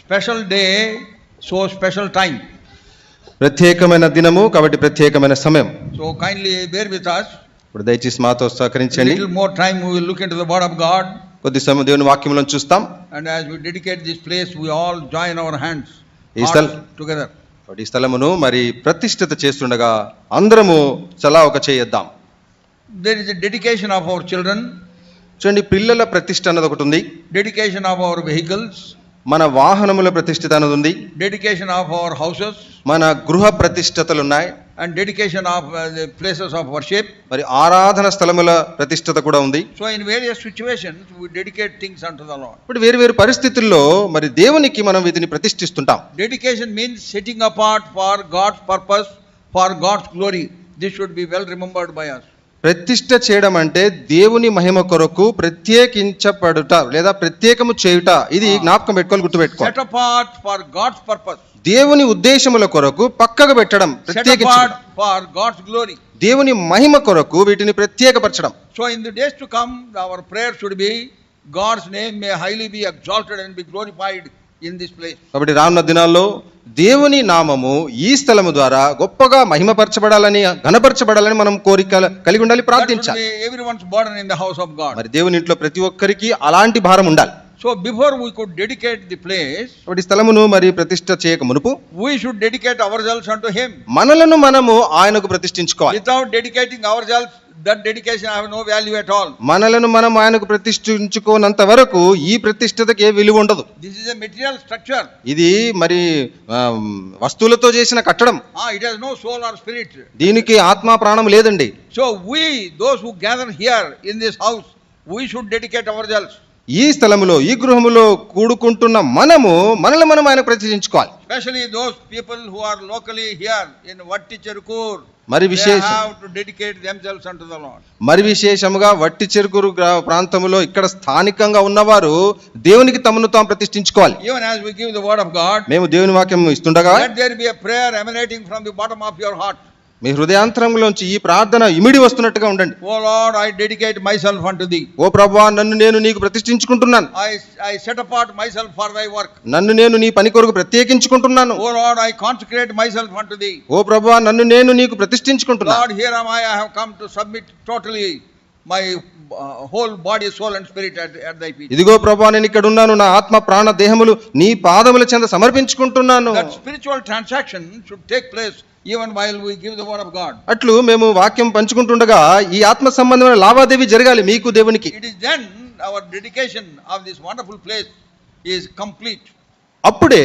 Special day, so special time. ప్రత్యేకమైన దినము కాబట్టి ప్రత్యేకమైన సమయం. So kindly bear with us. ఇప్పుడు దయచేసి మాతో సహకరించండి. Little more time we will look into the word of God. కొద్ది సమయం దేవుని వాక్యములను చూస్తాం. And as we dedicate this place, we all join our hands together. ఈ స్థలమును మరి ప్రతిష్ఠిత చేస్తుండగా అందరము చలా ఒక చేద్దాం. There is a dedication of our children. చూడండి, పిల్లల ప్రతిష్ఠ అన్నది ఒకటి ఉంది. Dedication of our vehicles. మన వాహనముల ప్రతిష్ఠిత అన్నది ఉంది. Dedication of our houses. మన గృహ ప్రతిష్ఠతలు ఉన్నాయి. And dedication of the places of worship. మరి ఆరాధన స్థలముల ప్రతిష్ఠత కూడా ఉంది. So in various situations we dedicate things unto the Lord. ఇప్పుడు వేరు పరిస్థితుల్లో మరి దేవునికి మనం వీటిని ప్రతిష్ఠిస్తుంటాం. Dedication means setting apart for God's purpose, for God's glory. This should be well remembered by us. ప్రతిష్ఠ చేయడం అంటే దేవుని మహిమ కొరకు ప్రత్యేకించబడుట లేదా ప్రత్యేకము చేయుట. ఇది జ్ఞాపకం పెట్టుకోవాలి, గుర్తుపెట్టుకోవాలి. Set apart for God's purpose. దేవుని ఉద్దేశముల కొరకు పక్కకు పెట్టడం, ప్రత్యేకించడం. For God's glory. దేవుని మహిమ కొరకు వీటిని ప్రత్యేకపరచడం. So in the days to come, our prayer should be God's name may highly be exalted and be glorified in this place. కాబట్టి రానున్న దినాల్లో దేవుని నామము ఈ స్థలము ద్వారా గొప్పగా మహిమపరచబడాలని, ఘనపరచబడాలని మనం కోరిక కలిగి ఉండాలి, ప్రార్థించాలి. Everyone's burden in the house of God. మరి దేవుని ఇంట్లో ప్రతి ఒక్కరికి అలాంటి భారం ఉండాలి. So before we could dedicate the place, కాబట్టి స్థలమును మరి ప్రతిష్ఠ చేయక మునుపు we should dedicate ourselves unto him. మనలను మనము ఆయనకు ప్రతిష్ఠించుకోవాలి. Without dedicating ourselves, that dedication have no value at all. మనలను మనం ఆయనకు ప్రతిష్ఠించుకోనంత వరకు ఈ ప్రతిష్ఠతకి ఏ విలువ ఉండదు. This is a material structure. ఇది మరి వస్తువులతో చేసిన కట్టడం. It has no soul or spirit. దీనికి ఆత్మ ప్రాణం లేదండి. So we, those who gather here in this house, we should dedicate ourselves. ఈ స్థలములో, ఈ గృహములో కూడుకుంటున్న మనము మనల్ని మనం ఆయన ప్రతిష్ఠించుకోవాలి. Especially those people who are locally here in Vatti Cherukur, మరి they have to dedicate themselves unto the Lord. మరి విశేషముగా వట్టి చెరుకూరు ప్రాంతములో ఇక్కడ స్థానికంగా ఉన్నవారు దేవునికి తమను తాము ప్రతిష్ఠించుకోవాలి. Even as we give the word of God, మేము దేవుని వాక్యం ఇస్తుండగా let there be a prayer emanating from the bottom of your heart. మీ హృదయాంతరంలోంచి ఈ ప్రార్థన ఇమిడి వస్తున్నట్టుగా ఉండండి. Oh Lord, I dedicate myself unto thee. ఓ ప్రభువా, నన్ను నేను నీకు ప్రతిష్ఠించుకుంటున్నాను. I set apart myself for thy work. నన్ను నేను నీ పని కొరకు ప్రత్యేకించుకుంటున్నాను. Oh Lord, I consecrate myself unto thee. ఓ ప్రభువా, నన్ను నేను నీకు ప్రతిష్ఠించుకుంటున్నాను. Lord, here am I have come to submit totally my whole body, soul and spirit at thy feet. ఇదిగో ప్రభువా, నేను ఇక్కడ ఉన్నాను, నా ఆత్మ ప్రాణ దేహములు నీ పాదముల చెంత సమర్పించుకుంటున్నాను. That spiritual transaction should take place even while we give the word of God. అట్లు మేము వాక్యం పంచుకుంటుండగా ఈ ఆత్మ సంబంధమైన లావాదేవీ జరగాలి మీకు దేవునికి. It is then our dedication of this wonderful place is complete. అప్పుడే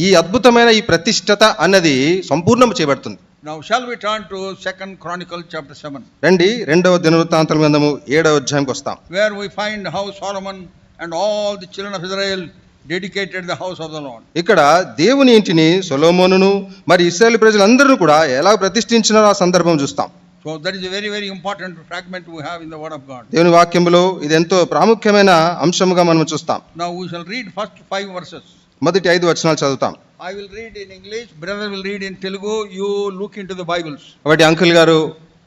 ఈ అద్భుతమైన ఈ ప్రతిష్ఠత అన్నది సంపూర్ణం చేయబడుతుంది. Now shall we turn to 2 Chronicles chapter 7. రండి, 2వ దినవృత్తాంతముల గ్రంథము 7వ అధ్యాయంకి వస్తాం. Where we find how Solomon and all the children of Israel dedicated the house of the Lord. ఇక్కడ దేవుని ఇంటిని సొలొమోనును మరి ఇశ్రాయేలు ప్రజలందరూ కూడా ఎలా ప్రతిష్ఠించినారో ఆ సందర్భం చూస్తాం. So that is a very very important fragment we have in the word of God. దేవుని వాక్యములో ఇది ఎంతో ప్రాముఖ్యమైన అంశముగా మనం చూస్తాం. Now we shall read first 5 verses. మొదటి 5 వచనాలు చదువుతాం. I will read in English, brother will read in Telugu. You look into the Bibles. కాబట్టి అంకుల్ గారు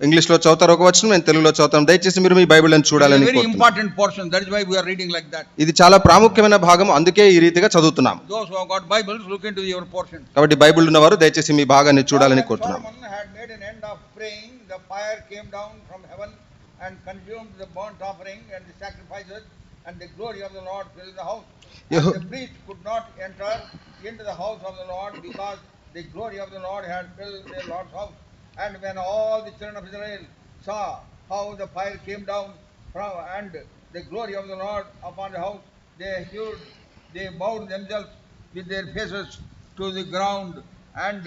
ఇంగ్లీష్ లో చదువుతారు ఒక వచనం, నేను తెలుగులో చదువుతాం. దయచేసి మీరు మీ బైబిల్ని చూడాలని very important portion, that is why we are reading like that. ఇది చాలా ప్రాముఖ్యమైన భాగం, అందుకే ఈ రీతిగా చదువుతున్నాం. Those who have got Bibles, look into your portion. కాబట్టి బైబిల్ ఉన్నవారు దయచేసి మీ భాగాన్ని చూడాలని కోరుతున్నాం. Solomon had made an end of praying, the fire came down from heaven and consumed the burnt offering and the sacrifices, and the glory of the Lord filled the house. And the priest could not enter into the house of the Lord because the glory of the Lord had filled the Lord's house. And when all the children of Israel saw how the fire came down from and the glory of the Lord upon the house, they bowed themselves with their faces to the ground and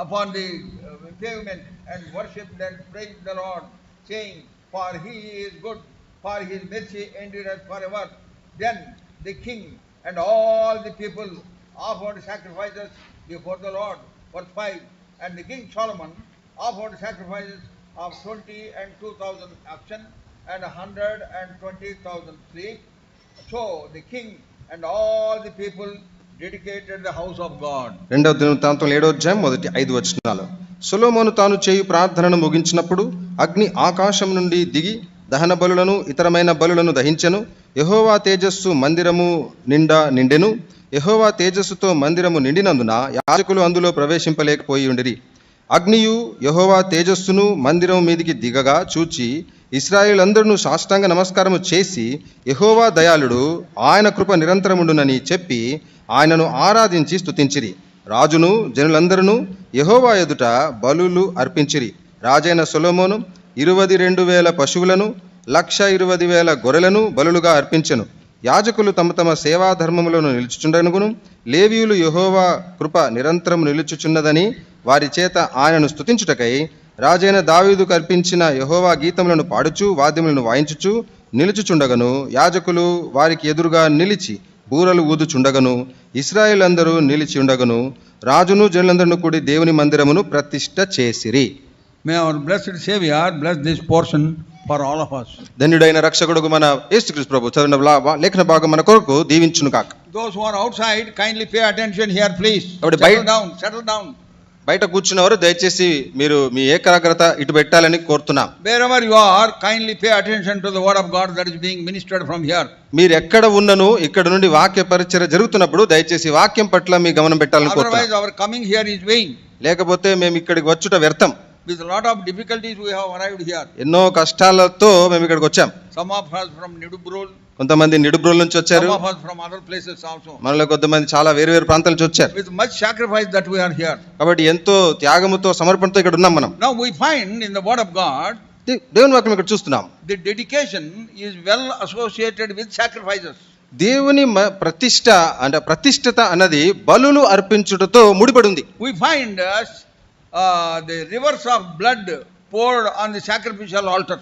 upon the pavement and worshipped and praised the Lord, saying, for he is good, for his mercy endureth forever. Then the king and all the people offered sacrifices before the Lord. Verse 5. And the king Solomon offered sacrifices of 20 and 2,000 oxen and 120,000 sheep. So the king and all the people dedicated the house of God. 2వ దినవృత్తాంతం 7వ అధ్యాయం మొదటి 5 వచనాలు. సొలొమోను తాను చేయు ప్రార్థనను ముగించినప్పుడు అగ్ని ఆకాశం నుండి దిగి దహన బలులను ఇతరమైన బలులను దహించెను. యెహోవా తేజస్సు మందిరము నిండా నిండెను. యెహోవా తేజస్సుతో మందిరము నిండినందున యాజకులు అందులో ప్రవేశింపలేకపోయి ఉండిరి. అగ్నియు యెహోవా తేజస్సును మందిరం మీదికి దిగగా చూచి ఇశ్రాయేలందరూ సాష్టాంగ నమస్కారము చేసి యెహోవా దయాళుడు, ఆయన కృప నిరంతరముండునని చెప్పి ఆయనను ఆరాధించి స్తుతించిరి. రాజును జనులందరూ యెహోవా ఎదుట బలులు అర్పించిరి. రాజైన సొలొమోను 22,000 పశువులను 120,000 గొర్రెలను బలులుగా అర్పించెను. యాజకులు తమ తమ సేవాధర్మములను నిలుచుచుండనుగును లేవీయులు యెహోవా కృప నిరంతరం నిలుచుచున్నదని వారి చేత ఆయనను స్తుతించుటకై రాజైన దావీదుకు అర్పించిన యెహోవా గీతములను పాడుచు వాద్యములను వాయించుచు నిలుచుచుండగను యాజకులు వారికి ఎదురుగా నిలిచి బూరలు ఊదుచుండగను ఇశ్రాయేలందరూ నిలిచి ఉండగను రాజును జనులందరూ కూడి దేవుని మందిరమును ప్రతిష్ఠ చేసిరి. May our blessed Savior bless this portion for all of us. ధన్యుడైన రక్షకుడుకు మన యేసుక్రీస్తు ప్రభు చదివిన లేఖన భాగం మన కొరకు దీవించును కాక. Those who are outside, kindly pay attention here, please. Settle down. బయట కూర్చున్నవారు దయచేసి మీరు మీ ఏకాగ్రత ఇటు పెట్టాలని కోరుతున్నాం. Wherever you are, kindly pay attention to the word of God that is being ministered from here. మీరు ఎక్కడ ఉన్నను ఇక్కడ నుండి వాక్య పరిచర్య జరుగుతున్నప్పుడు దయచేసి వాక్యం పట్ల మీ గమనం పెట్టాలని కోరుతున్నాం. Otherwise our coming here is vain. లేకపోతే మేము ఇక్కడికి వచ్చుట వ్యర్థం. With a lot of difficulties we have arrived here. ఎన్నో కష్టాలతో మేము ఇక్కడికి వచ్చాం. Some of us from Nidubrul. కొంతమంది నిడుబ్రోల్ నుంచి వచ్చారు. Some of us from other places also. మనలో కొంతమంది చాలా వేరు ప్రాంతాల నుంచి వచ్చారు. With much sacrifice that we are here. కాబట్టి ఎంతో త్యాగముతో సమర్పణతో ఇక్కడ ఉన్నాం మనం. Now we find in the word of God దేవుని వాక్యం ఇక్కడ చూస్తున్నాం. the dedication is well associated with sacrifices. దేవుని ప్రతిష్ఠ అంటే ప్రతిష్ఠత అన్నది బలులు అర్పించుటతో ముడిపడి ఉంది. We find the rivers of blood poured on the sacrificial altar.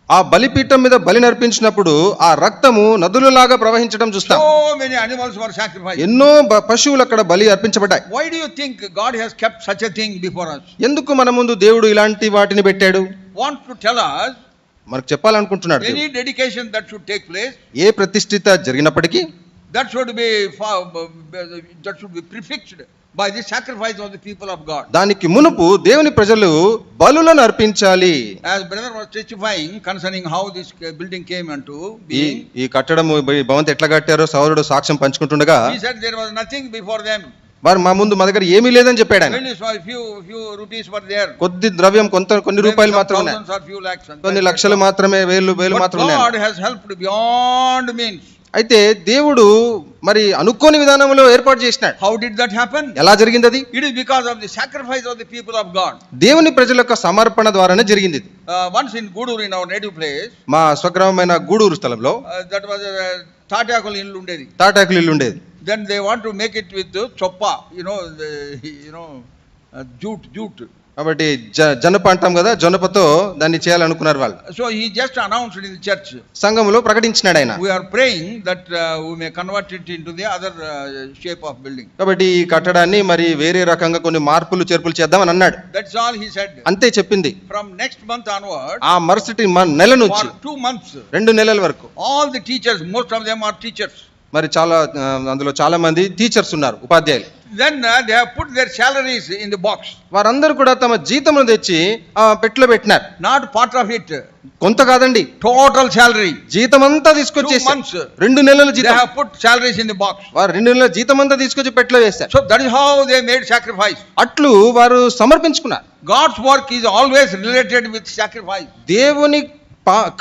ఆ బలిపీఠం మీద బలి నర్పించినప్పుడు ఆ రక్తము నదులలాగా ప్రవహించడం చూస్తాం. So many animals were sacrificed. ఎన్నో పశువులు అక్కడ బలి అర్పించబడ్డాయి. Why do you think God has kept such a thing before us? ఎందుకు మన ముందు దేవుడు ఇలాంటి వాటిని పెట్టాడు? Want to tell us మనకు చెప్పాలనుకుంటున్నాడు. any dedication that should take place, ఏ ప్రతిష్ఠిత జరిగినప్పటికీ that should be prefixed by the sacrifice of the people of God. దానికి మునుపు దేవుని ప్రజలు బలులను అర్పించాలి. As brother was testifying concerning how this building came into being, ఈ కట్టడము భవంతి ఎట్లా కట్టారో సౌరుడు సాక్ష్యం పంచుకుంటుండగా he said there was nothing before them. వారు మా ముందు మా దగ్గర ఏమీ లేదని చెప్పాడు ఆయన. Only few rupees were there. కొద్ది ద్రవ్యం కొన్ని రూపాయలు మాత్రమే ఉన్నాయి. Thousands or few lakhs. కొన్ని లక్షలు మాత్రమే వేలు మాత్రమే ఉన్నాయి. God has helped beyond means. అయితే దేవుడు మరి అనుకోని విధానంలో ఏర్పాటు చేసినాడు. How did that happen? ఎలా జరిగింది అది? It is because of the sacrifice of the people of God. దేవుని ప్రజల యొక్క సమర్పణ ద్వారానే జరిగింది. Once in Guduru, in our native place, మా స్వగ్రామమైన గూడూరు స్థలంలో that was తాటాకుల ఇల్లు ఉండేది. తాటాకుల ఇల్లు ఉండేది. Then they want to make it with choppa, jute. కాబట్టి జనప అంటాం కదా, జనపతో దాన్ని చేయాలనుకున్నారు వాళ్ళు. So he just announced in the church. సంఘములో ప్రకటించినాడు ఆయన. We are praying that we may convert it into the other shape of building. కాబట్టి ఈ కట్టడాన్ని మరి వేరే రకంగా కొన్ని మార్పులు చేర్పులు చేద్దామని అన్నాడు. That's all he said. అంతే చెప్పింది. From next month onward, ఆ మరుసటి నెల నుంచి for 2 months, 2 నెలల వరకు all the teachers, most of them are teachers. మరి అందులో చాలా మంది టీచర్స్ ఉన్నారు, ఉపాధ్యాయులు. Then they have put their salaries in the box. వారందరూ కూడా తమ జీతమును తెచ్చి ఆ పెట్టెలో పెట్టినారు. Not part of it. కొంత కాదండి, total salary. జీతం అంతా తీసుకొచ్చేసి 2 months. 2 నెలల జీతం. They have put salaries in the box. వారు 2 నెలల జీతం అంతా తీసుకొచ్చి పెట్టెలో వేశారు. So that is how they made sacrifice. అట్లు వారు సమర్పించుకున్నారు. God's work is always related with sacrifice. దేవుని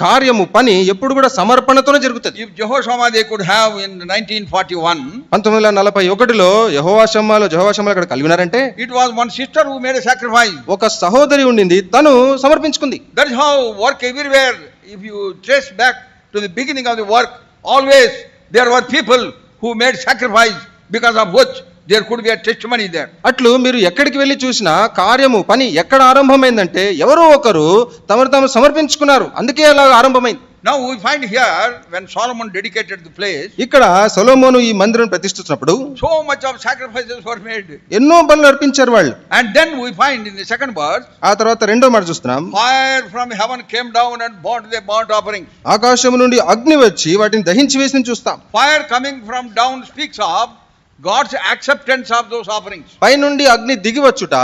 కార్యము పని ఎప్పుడు కూడా సమర్పణతోనే జరుగుతుంది. If Jehoshaphat they could have in 1941, 1941లో యెహోవాషమ్మలో అక్కడ కలిగినారంటే, it was one sister who made a sacrifice. ఒక సహోదరి ఉండింది, తను సమర్పించుకుంది. That is how work everywhere. If you trace back to the beginning of the work, always there were people who made sacrifice, because of which there could be a testimony there. అట్లు మీరు ఎక్కడికి వెళ్ళి చూసినా కార్యము పని ఎక్కడ ఆరంభమైందంటే ఎవరో ఒకరు తమను సమర్పించుకున్నారు, అందుకే అలా ఆరంభమైంది. Now we find here when Solomon dedicated the place, ఇక్కడ సొలొమోను ఈ మందిరం ప్రతిష్ఠించినప్పుడు so much of sacrifices were made. ఎన్నో బలులు అర్పించారు వాళ్ళు. And then we find in the second verse, ఆ తర్వాత రెండో మాట చూస్తున్నాం, fire from heaven came down and burned the burnt offerings. ఆకాశము నుండి అగ్ని వచ్చి వాటిని దహించి వేసింది చూస్తాం. Fire coming from down speaks of God's acceptance of those offerings. పైనుండి అగ్ని దిగివచ్చుట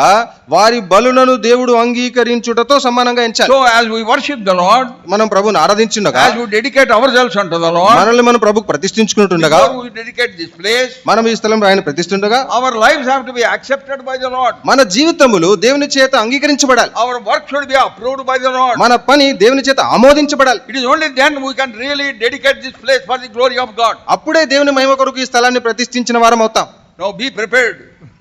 వారి బలులను దేవుడు అంగీకరించుటతో సమానంగా ఎంచాలి. So as we worship the Lord, మనం ప్రభువుని ఆరాధించుండగా, as we dedicate ourselves unto the Lord, మనల్ని మనం ప్రభుకు ప్రతిష్ఠించుకుంటుండగా, before we dedicate this place, మనం ఈ స్థలంలో ఆయన ప్రతిష్ఠించుండగా, our lives have to be accepted by the Lord. మన జీవితములు దేవుని చేత అంగీకరించబడాలి. Our work should be approved by the Lord. మన పని దేవుని చేత ఆమోదించబడాలి. It is only then we can really dedicate this place for the glory of God. అప్పుడే దేవుని మహిమ కొరకు ఈ స్థలాన్ని ప్రతిష్ఠించిన వారం అవుతాం. Now be prepared.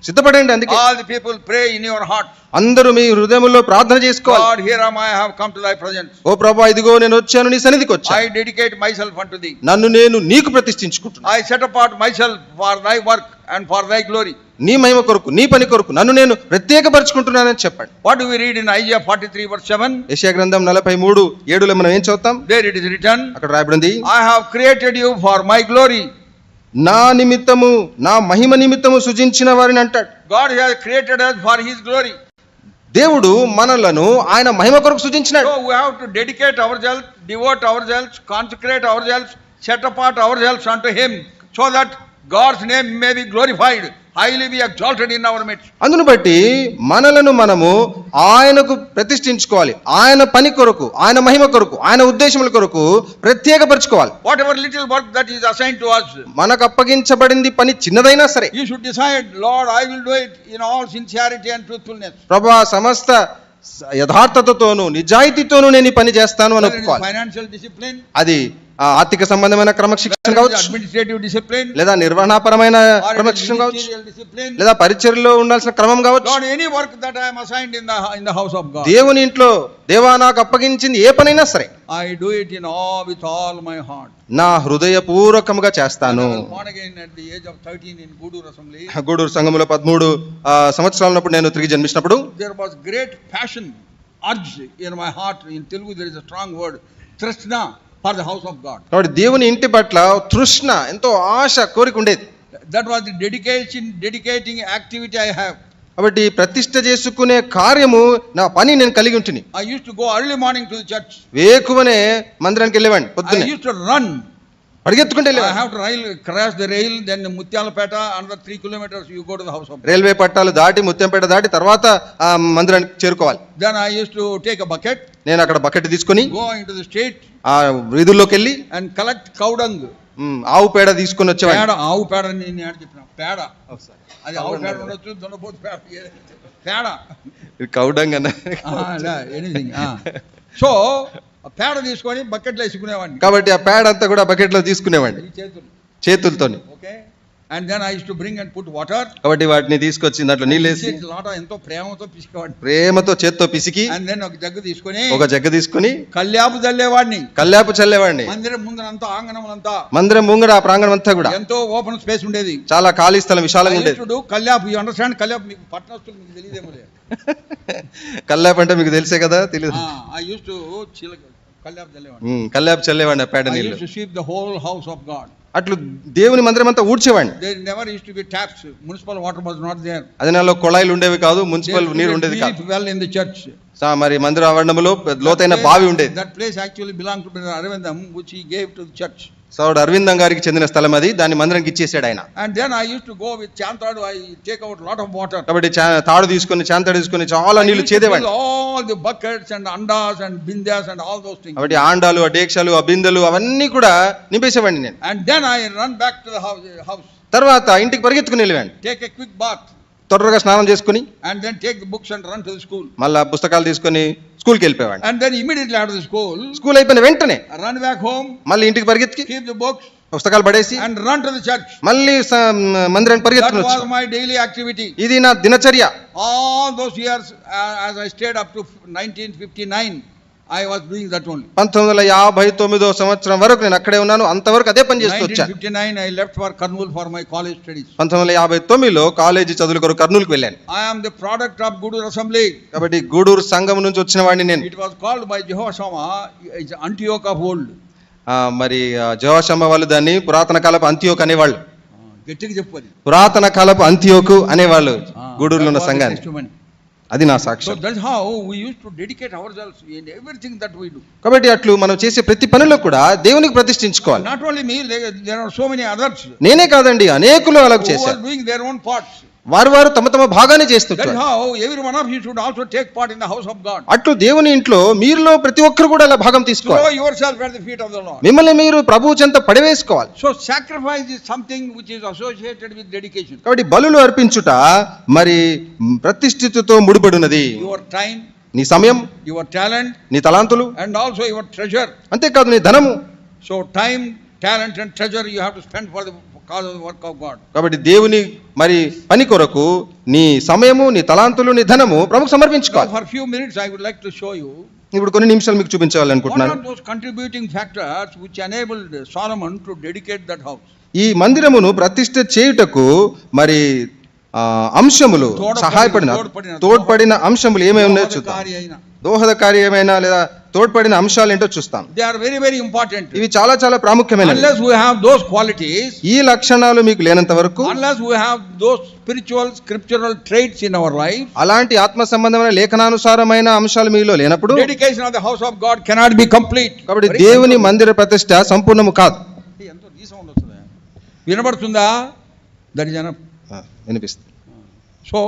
సిద్ధపడండి. అందుకే All the people pray in your heart. అందరూ మీ హృదయములో ప్రార్థన చేసుకోవాలి. God, here am I have come to thy presence. ఓ ప్రభువా, ఇదిగో నేను వచ్చాను, నీ సన్నిధికి వచ్చాను. I dedicate myself unto thee. నన్ను నేను నీకు ప్రతిష్ఠించుకుంటున్నాను. I set apart myself for thy work and for thy glory. నీ మహిమ కొరకు, నీ పని కొరకు నన్ను నేను ప్రత్యేకపరచుకుంటున్నానని చెప్పండి. What do we read in Isaiah 43 verse 7? యెషయా గ్రంథం 43:7లో మనం ఏం చదువుతాం? There it is written, అక్కడ రాయబడింది, I have created you for my glory. నా నిమిత్తము, నా మహిమ నిమిత్తము సృజించిన వారిని అంటాడు. God has created us for his glory. దేవుడు మనలను ఆయన మహిమ కొరకు సృజించినాడు. So we have to dedicate ourselves, devote ourselves, consecrate ourselves, set apart ourselves unto him, so that God's name may be glorified, highly be exalted in our midst. అందును బట్టి మనలను మనము ఆయనకు ప్రతిష్ఠించుకోవాలి. ఆయన పని కొరకు, ఆయన మహిమ కొరకు, ఆయన ఉద్దేశముల కొరకు ప్రత్యేకపరచుకోవాలి. Whatever little work that is assigned to us, మనకు అప్పగించబడింది పని చిన్నదైనా సరే, you should decide, Lord, I will do it in all sincerity and truthfulness. ప్రభువా, సమస్త యథార్థతతోను నిజాయితీతోను నేను ఈ పని చేస్తాను అని Whether it is ఒప్పుకోవాలి. financial discipline, అది ఆర్థిక సంబంధమైన క్రమశిక్షణ whether it is కావచ్చు, administrative discipline, లేదా నిర్వహణాపరమైన or it is క్రమశిక్షణ కావచ్చు, ministerial discipline, లేదా పరిచర్యలో ఉండాల్సిన క్రమం కావచ్చు. Lord, any work that I am assigned in the house of God, దేవుని ఇంట్లో దేవా నాకు అప్పగించింది ఏ పనైనా సరే I do it in awe with all my heart. నా హృదయపూర్వకముగా చేస్తాను. When I was born again at the age of 13 in Gudur Assembly, Gudur సంఘములో 13 సంవత్సరాల ఉన్నప్పుడు నేను తిరిగి జన్మించినప్పుడు there was great passion, urge in my heart. In Telugu there is a strong word, trishna, for the house of God. కాబట్టి దేవుని ఇంటి పట్ల తృష్ణ, ఎంతో ఆశ, కోరిక ఉండేది. That was the dedicating activity I have. కాబట్టి ప్రతిష్ఠ చేసుకునే కార్యము, నా పని నేను కలిగి ఉంటుంది. I used to go early morning to the church. వేకువనే మందిరానికి వెళ్ళేవాడిని. I పొద్దున్నే used to run. పరిగెత్తుకుంటూ I వెళ్ళేవాడిని. have to cross the rail, then Mutyalapeta, another 3 kilometers you go to the house of God. Railway పట్టాలు దాటి, ముత్యంపేట దాటి తర్వాత ఆ మందిరానికి చేరుకోవాలి. Then I used to take a bucket, నేను అక్కడ బకెట్ తీసుకొని go into the street ఆ వీధుల్లోకి వెళ్ళి and collect cow dung. ఆవు పేడ తీసుకొని వచ్చేవాడిని. పేడ, ఆవు పేడ నేను ఏడ చెప్పిన పేడ, అది ఆవు పేడ ఉండొచ్చు, దున్నపోతు పేడ, పేడ, కౌడంగ్ అన్న. ఎనీథింగ్. సో పేడ తీసుకొని బకెట్లో వేసుకునేవాడిని. కాబట్టి ఆ పేడ అంతా కూడా బకెట్ లో తీసుకునేవాడిని ఈ చేతులు, చేతులతోని. Okay. And then I used to bring and put water. కాబట్టి వాటిని తీసుకొచ్చి దాంట్లో నీళ్ళేసి ఎంతో ప్రేమతో పిసికేవాడిని. ప్రేమతో చేత్తో పిసికి And then ఒక జగ్గు తీసుకొని, ఒక జగ్గ తీసుకుని కల్యాపు చల్లేవాడిని. కల్లాపు చల్లేవాడిని. మందిరం ముందరంతా, ఆంగణములంతా మందిరం ముంగడ ఆ ప్రాంగణం అంతా కూడా ఎంతో ఓపెన్ స్పేస్ ఉండేది. చాలా ఖాళీ స్థలం, విశాలంగా ఉండేది. కల్యాపు, యు అండర్స్టాండ్? కల్యాపు మీకు పట్టణస్తులు మీకు తెలియదేమో. కల్లాపు అంటే మీకు తెలిసే కదా, తెలియదు. I used to కల్యాపు చల్లేవాడిని. కల్లాపు చల్లేవాడిని ఆ పేడ I నీళ్ళు. used to sweep the whole house of God. అట్లు దేవుని మందిరం అంతా ఊడ్చేవాడిని. There never used to be taps. Municipal water was not there. అది నాలో కొళాయిలు ఉండేవి కాదు, మున్సిపల్ నీరు ఉండేది కాదు. Deep well in the church. మరి మందిర ఆవరణంలో లోతైన బావి ఉండేది. That place actually belonged to Brother Arvindam, which he gave to the church. సోదరుడు అరవిందం గారికి చెందిన స్థలం అది, దాన్ని మందిరానికి ఇచ్చేసాడు ఆయన. And then I used to go with చాంతాడు, I take out lot of water. కాబట్టి తాడు తీసుకొని, చాంతాడు తీసుకొని చాలా నీళ్లు చేదేవాడిని. All the buckets and andas and bindas and all those things. కాబట్టి ఆండాలు, డేక్షాలు, బిందెలు అవన్నీ కూడా నింపేసేవాడిని నేను. And then I run back to the house. తర్వాత ఇంటికి పరిగెత్తుకుని వెళ్ళేవాడిని. Take a quick bath. త్వరగా స్నానం చేసుకుని And then take the books and run to the school. మళ్ళా పుస్తకాలు తీసుకొని స్కూల్కి వెళ్ళిపోయేవాడిని. And then immediately after the school, school అయిపోయిన వెంటనే run back home. మళ్ళీ ఇంటికి పరిగెత్తి Keep the books పుస్తకాలు పడేసి and run to the church. మళ్ళీ మందిరానికి That పరిగెత్తుకుని was వచ్చాను. my daily activity. ఇది నా దినచర్య. All those years, as I stayed up to 1959, I was doing that only. 1959వ సంవత్సరం వరకు నేను అక్కడే ఉన్నాను. అంతవరకు అదే పని చేస్తూ వచ్చాను. 1959 I left for Kurnool for my college studies. 1959లో కాలేజీ చదువుల కొరకు కర్నూలుకు వెళ్ళాను. I am the product of Gudur Assembly. కాబట్టి గూడూరు సంఘం నుంచి వచ్చిన వాడిని నేను. It was called by Jehoshama, it's Antioch of old. మరి జోషమ్మ వాళ్ళు దాన్ని పురాతన కాలపు అంత్యోక్ అనేవాళ్ళు. గట్టిగా చెప్పాలి, పురాతన కాలపు అంత్యోకు అనేవాళ్ళు గూడూరులో ఉన్న సంఘాన్ని. అది నా So సాక్ష్యం. that's how we used to dedicate ourselves in everything that we do. కాబట్టి అట్లు మనం చేసే ప్రతి పనిలో కూడా దేవునికి ప్రతిష్ఠించుకోవాలి. Not only me, there are so many others నేనే కాదండి, అనేకులు అలాగ who are చేశారు. doing their own parts. వారు తమ తమ భాగాన్ని That is చేస్తుంటారు. how every one of you should also take part in the house of God. అట్లు దేవుని ఇంట్లో మీరులో ప్రతి ఒక్కరు కూడా అలా భాగం Throw తీసుకోవాలి. yourself at the feet of the Lord. మిమ్మల్ని మీరు ప్రభువు చెంత పడివేసుకోవాలి. So sacrifice is something which is associated with dedication. కాబట్టి బలులు అర్పించుట మరి ప్రతిష్ఠితతో ముడిపడినది. Your time, నీ సమయం, your talent, నీ తలాంతులు, and also your treasure. అంతేకాదు నీ ధనము. So time, talent and treasure you have to spend for the cause of the work of God. కాబట్టి దేవుని మరి పని కొరకు నీ సమయము, నీ తలాంతులు, నీ ధనము ప్రభుకు Now సమర్పించుకోవాలి. for a few minutes I would like to show you ఇప్పుడు కొన్ని నిమిషాలు మీకు what చూపించాలనుకుంటున్నాను. are those contributing factors which enabled Solomon to dedicate that house. ఈ మందిరమును ప్రతిష్ఠ చేయుటకు మరి అంశములు తోడ్పడిన అంశములు ఏమేమి ఉన్నాయో చూద్దాం. దోహదకారి ఏమైనా లేదా తోడ్పడిన అంశాలు ఏంటో చూస్తాం. They are very very important. ఇవి చాలా చాలా ప్రాముఖ్యమైనవి. Unless we have those qualities, ఈ లక్షణాలు మీకు లేనంత వరకు, unless we have those spiritual scriptural traits in our life, అలాంటి ఆత్మ సంబంధమైన లేఖనానుసారమైన అంశాలు మీలో లేనప్పుడు dedication of the house of God cannot be complete. కాబట్టి దేవుని మందిర ప్రతిష్ఠ సంపూర్ణము కాదు. ఎంతో ఈ సౌండ్ వస్తుందా? వినబడుతుందా? That is enough. వినిపిస్తుంది. సో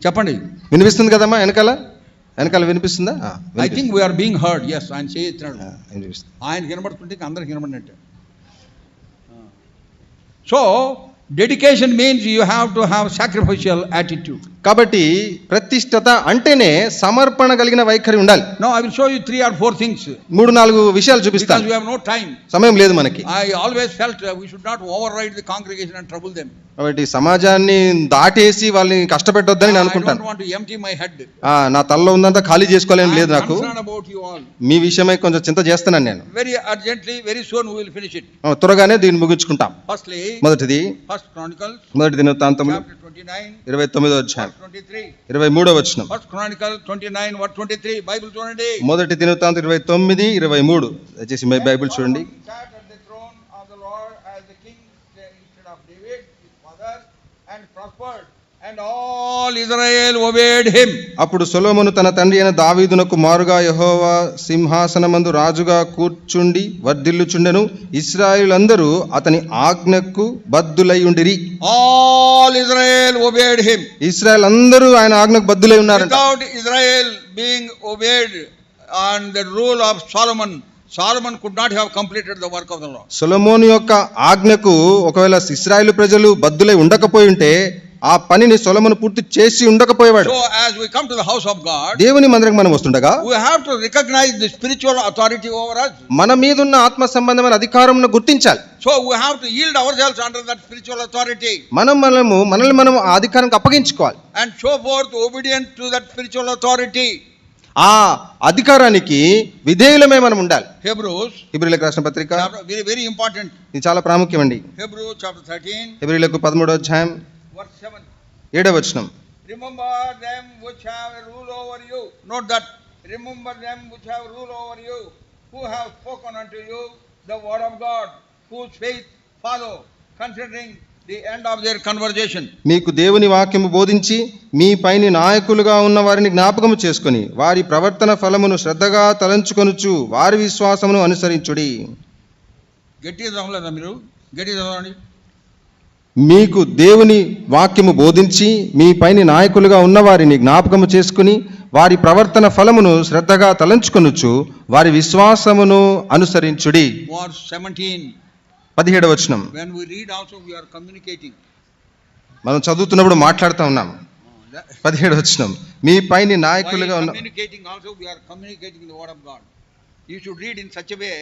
చెప్పండి. వినిపిస్తుంది కదమ్మా? వెనకాల వినిపిస్తుందా? I think we're being heard. Yes, ఆయన చేస్తున్నాడు. వినిపిస్తుంది. ఆయన వినబడుతుంటే అందరికి వినబడినట్టే. So dedication means you have to have sacrificial attitude. కాబట్టి ప్రతిష్ఠత అంటేనే సమర్పణ కలిగిన వైఖరి ఉండాలి. Now I will show you 3 or 4 things. 3-4 విషయాలు చూపిస్తాను. Because we have no time. సమయం లేదు మనకి. I always felt we should not override the congregation and trouble them. కాబట్టి సమాజాన్ని దాటేసి వాళ్ళని కష్టపెట్టొద్దని నేను అనుకుంటాను. I don't want to empty my head. నా తలలో ఉందంతా ఖాళీ చేసుకోవాలని లేదు నాకు. I'm concerned about you all. మీ విషయమై కొంచెం చింత చేస్తున్నాను నేను. Very urgently, very soon we will finish it. త్వరగానే దీన్ని ముగించుకుంటాం. Firstly, మొదటిది First Chronicles, మొదటి దినవృత్తాంతములు chapter 29, 29వ అధ్యాయం 23. 23వ వచనం. First Chronicles 29 verse 23. బైబిల్ చూడండి. మొదటి దినవృత్తాంతం 29, 23. దయచేసి మీ బైబిల్ చూడండి. Sat at the throne of the Lord as the king instead of David his father, and prospered, and all Israel obeyed him. అప్పుడు సొలొమోను తన తండ్రి అయిన దావీదునకు మారుగా యెహోవా సింహాసనమందు రాజుగా కూర్చుండి వర్ధిల్లుచుండెను. ఇశ్రాయేలులందరూ అతని ఆజ్ఞకు బద్ధులై ఉండిరి. All Israel obeyed him. Israel అందరూ ఆయన ఆజ్ఞకు బద్ధులై ఉన్నారంట. Without Israel being obeyed on the rule of Solomon could not have completed the work of the Lord. సొలొమోను యొక్క ఆజ్ఞకు ఒకవేళ ఇశ్రాయేలు ప్రజలు బద్ధులై ఉండకపోయి ఉంటే ఆ పనిని సొలొమోను పూర్తి చేసి ఉండకపోయేవాడు. So as we come to the house of God, దేవుని మందిరం మనం వస్తుండగా we have to recognize the spiritual authority over us. మన మీద ఉన్న ఆత్మ సంబంధమైన అధికారమును గుర్తించాలి. So we have to yield ourselves under that spiritual authority. మనల్ని మనం ఆ అధికారానికి అప్పగించుకోవాలి. And show forth obedience to that spiritual authority. ఆ అధికారానికి విధేయులమే మనం ఉండాలి. హెబ్రీయులకు రాసిన పత్రిక very very important. ఇది చాలా ప్రాముఖ్యమండి. Hebrews chapter 13, హెబ్రీయులకు 13వ అధ్యాయం verse 7. 7వ వచనం. Remember them which have a rule over you. Note that. Remember them which have rule over you, who have spoken unto you the word of God, whose faith follow, considering the end of their conversation. మీకు దేవుని వాక్యము బోధించి మీ పైని నాయకులుగా ఉన్న వారిని జ్ఞాపకము చేసుకొని వారి ప్రవర్తన ఫలమును శ్రద్ధగా తలంచుకొనుచు వారి విశ్వాసమును అనుసరించుడి. గట్టిగా చదవలేదా మీరు? గట్టిగా చదవండి. మీకు దేవుని వాక్యము బోధించి మీ పైని నాయకులుగా ఉన్న వారిని జ్ఞాపకము చేసుకుని వారి ప్రవర్తన ఫలమును శ్రద్ధగా తలంచుకొనుచు వారి విశ్వాసమును అనుసరించుడి. Verse 17. 17వ వచనం. When we read also we are communicating. మనం చదువుతున్నప్పుడు మాట్లాడుతూ ఉన్నాం. 17వ వచనం. మీ పైని నాయకులుగా ఉన్న communicating also we are communicating the word of God. You should read in such a way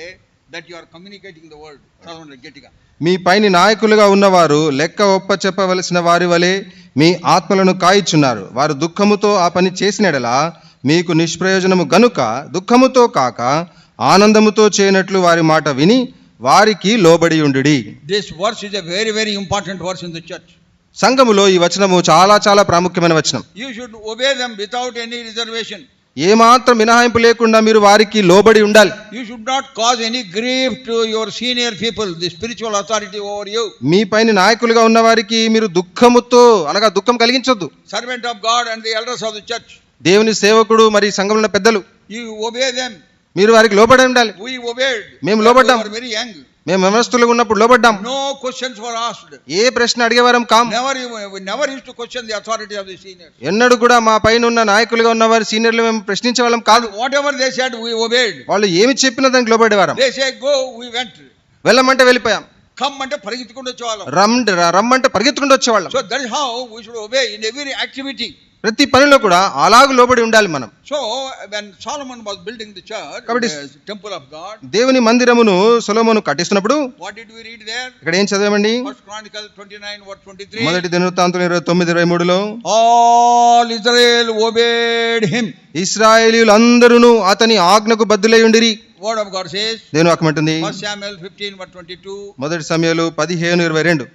that you are communicating the word. చదవండి గట్టిగా. మీ పైని నాయకులుగా ఉన్నవారు లెక్క ఒప్ప చెప్పవలసిన వారి వలె మీ ఆత్మలను కాయిచున్నారు. వారు దుఃఖముతో ఆ పని చేసినడలా మీకు నిష్ప్రయోజనము గనుక దుఃఖముతో కాక ఆనందముతో చేయనట్లు వారి మాట విని వారికి లోబడి ఉండుడి. This verse is a very very important verse in the church. సంఘములో ఈ వచనము చాలా చాలా ప్రాముఖ్యమైన వచనం. You should obey them without any reservation. ఏమాత్రం మినహాయింపు లేకుండా మీరు వారికి లోబడి ఉండాలి. You should not cause any grief to your senior people, the spiritual authority over you. మీ పైన నాయకులుగా ఉన్న వారికి మీరు దుఃఖముతో అనగా దుఃఖం కలిగించొద్దు. Servant of God and the elders of the church. దేవుని సేవకుడు మరి సంఘంలో ఉన్న పెద్దలు, You obey them. మీరు వారికి లోబడి ఉండాలి. We obeyed. మేము లోబడ్డాం. We were very young. మేము యవనస్తులుగా ఉన్నప్పుడు లోబడ్డాం. No questions were asked. ఏ ప్రశ్న అడిగేవారం కాం. We never used to question the authority of the seniors. ఎన్నడూ కూడా మా పైన ఉన్న నాయకులుగా ఉన్న వారి సీనియర్లు మేము ప్రశ్నించే వాళ్ళం కాదు. Whatever they said, we obeyed. వాళ్ళు ఏమి చెప్పినా దానికి లోబడేవారం. They say go, we went. వెళ్ళమంటే వెళ్ళిపోయాం. Come అంటే పరిగెత్తుకుంటూ వచ్చేవాళ్ళం. రమ్మంటే పరిగెత్తుకుంటూ వచ్చేవాళ్ళం. So that is how we should obey in every activity. ప్రతి పనిలో కూడా అలాగూ లోబడి ఉండాలి మనం. So when Solomon was building the church, కాబట్టి the temple of God, దేవుని మందిరమును సొలొమోను కట్టిస్తున్నప్పుడు what did we read there? ఇక్కడ ఏం చదివామండి? First Chronicles 29 verse 23. మొదటి దినవృత్తాంతం 29:23లో All Israel obeyed him. ఇశ్రాయేలీయులందరూ అతని ఆజ్ఞకు బద్దులై ఉండిరి. Word of God says, దేవుని వాక్యం అంటుంది. First Samuel 15 verse 22. మొదటి సమూయేలు 15:22.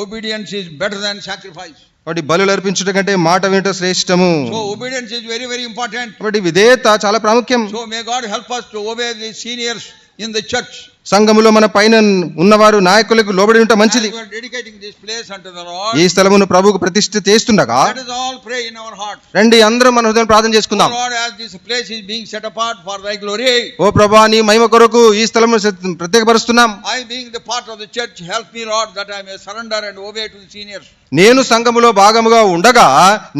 Obedience is better than sacrifice. కాబట్టి బలులు అర్పించుట కంటే మాట వినుట శ్రేష్టము. So obedience is very very important. కాబట్టి విధేయత చాలా ప్రాముఖ్యం. So may God help us to obey the seniors in the church. సంఘములో మన పైన ఉన్నవారు నాయకులకు లోబడి ఉంటే మంచిది. We are dedicating this place unto the Lord. ఈ స్థలమును ప్రభువుకు ప్రతిష్ఠ చేస్తుండగా Let us all pray in our hearts. రండి అందరం మన హృదయం ప్రార్థన చేసుకుందాం. Oh Lord, as this place is being set apart for thy glory, ఓ ప్రభువా నీ మహిమ కొరకు ఈ స్థలమును ప్రత్యేకపరుస్తున్నాం. I being the part of the church, help me Lord that I may surrender and obey to the seniors. నేను సంఘములో భాగముగా ఉండగా